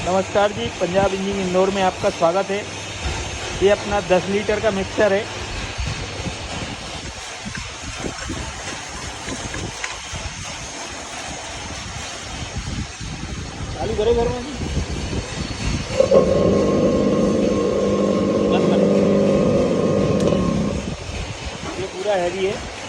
नमस्कार जी, पंजाब इंजीनियरिंग इंदौर में आपका स्वागत है। ये अपना 10 लीटर का मिक्सर है। चालू करो घर में, बंद करो। ये पूरा हैवी है।